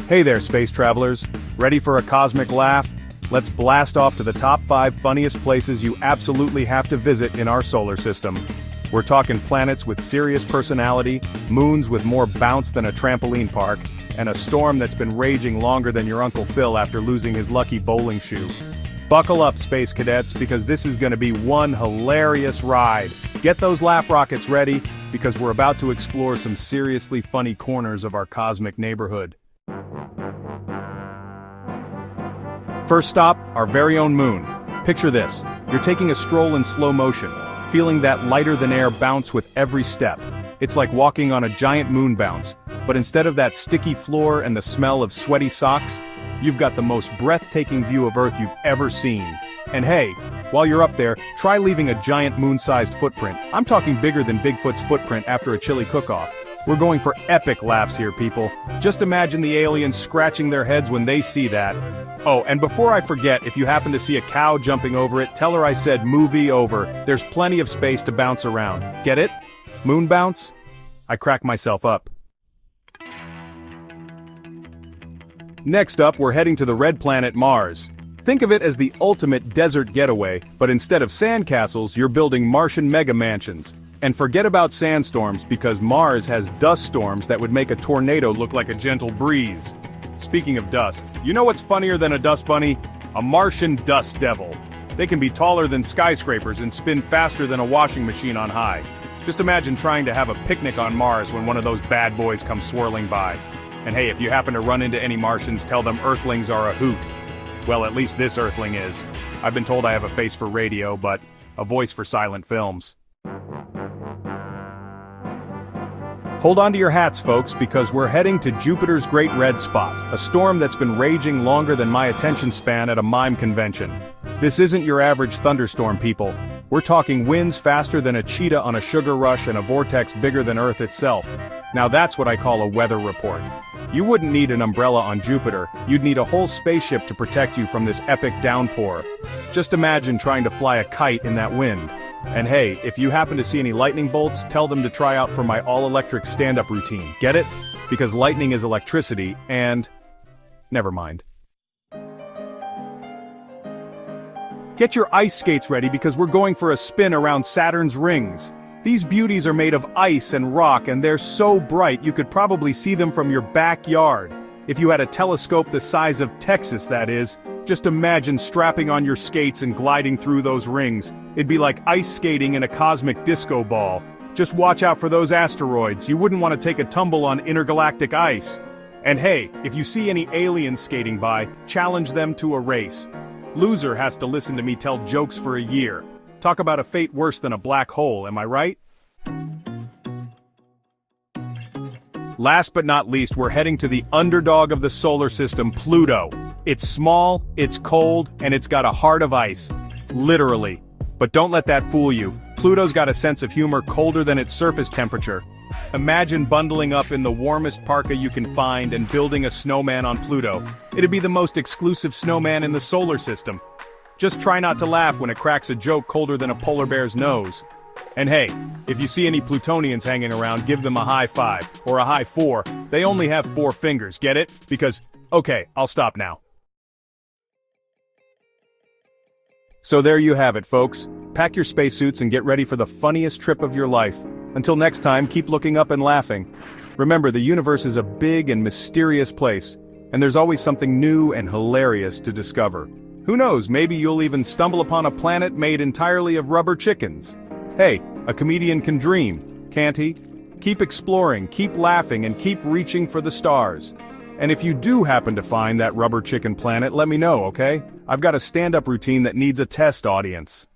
Hey there, space travelers. Ready for a cosmic laugh? Let's blast off to the top 5 funniest places you absolutely have to visit in our solar system. We're talking planets with serious personality, moons with more bounce than a trampoline park, and a storm that's been raging longer than your Uncle Phil after losing his lucky bowling shoe. Buckle up, space cadets, because this is gonna be one hilarious ride. Get those laugh rockets ready, because we're about to explore some seriously funny corners of our cosmic neighborhood. First stop, our very own moon. Picture this. You're taking a stroll in slow motion, feeling that lighter-than-air bounce with every step. It's like walking on a giant moon bounce, but instead of that sticky floor and the smell of sweaty socks, you've got the most breathtaking view of Earth you've ever seen. And hey, while you're up there, try leaving a giant moon-sized footprint. I'm talking bigger than Bigfoot's footprint after a chili cook-off. We're going for epic laughs here, people. Just imagine the aliens scratching their heads when they see that. Oh, and before I forget, if you happen to see a cow jumping over it, tell her I said movie over. There's plenty of space to bounce around. Get it? Moon bounce? I crack myself up. Next up, we're heading to the red planet Mars. Think of it as the ultimate desert getaway, but instead of sandcastles, you're building Martian mega mansions. And forget about sandstorms, because Mars has dust storms that would make a tornado look like a gentle breeze. Speaking of dust, you know what's funnier than a dust bunny? A Martian dust devil. They can be taller than skyscrapers and spin faster than a washing machine on high. Just imagine trying to have a picnic on Mars when one of those bad boys comes swirling by. And hey, if you happen to run into any Martians, tell them Earthlings are a hoot. Well, at least this Earthling is. I've been told I have a face for radio, but a voice for silent films. Hold on to your hats, folks, because we're heading to Jupiter's Great Red Spot, a storm that's been raging longer than my attention span at a mime convention. This isn't your average thunderstorm, people. We're talking winds faster than a cheetah on a sugar rush and a vortex bigger than Earth itself. Now that's what I call a weather report. You wouldn't need an umbrella on Jupiter, you'd need a whole spaceship to protect you from this epic downpour. Just imagine trying to fly a kite in that wind. And hey, if you happen to see any lightning bolts, tell them to try out for my all-electric stand-up routine. Get it? Because lightning is electricity, and... never mind. Get your ice skates ready because we're going for a spin around Saturn's rings. These beauties are made of ice and rock, and they're so bright you could probably see them from your backyard. If you had a telescope the size of Texas, that is. Just imagine strapping on your skates and gliding through those rings. It'd be like ice skating in a cosmic disco ball. Just watch out for those asteroids. You wouldn't want to take a tumble on intergalactic ice. And hey, if you see any aliens skating by, challenge them to a race. Loser has to listen to me tell jokes for a year. Talk about a fate worse than a black hole, am I right? Last but not least, we're heading to the underdog of the solar system, Pluto. It's small, it's cold, and it's got a heart of ice. Literally. But don't let that fool you. Pluto's got a sense of humor colder than its surface temperature. Imagine bundling up in the warmest parka you can find and building a snowman on Pluto. It'd be the most exclusive snowman in the solar system. Just try not to laugh when it cracks a joke colder than a polar bear's nose. And hey, if you see any Plutonians hanging around, give them a high 5, or a high 4. They only have 4 fingers, get it? Because, okay, I'll stop now. So there you have it, folks. Pack your spacesuits and get ready for the funniest trip of your life. Until next time, keep looking up and laughing. Remember, the universe is a big and mysterious place, and there's always something new and hilarious to discover. Who knows, maybe you'll even stumble upon a planet made entirely of rubber chickens. Hey, a comedian can dream, can't he? Keep exploring, keep laughing, and keep reaching for the stars. And if you do happen to find that rubber chicken planet, let me know, okay? I've got a stand-up routine that needs a test audience.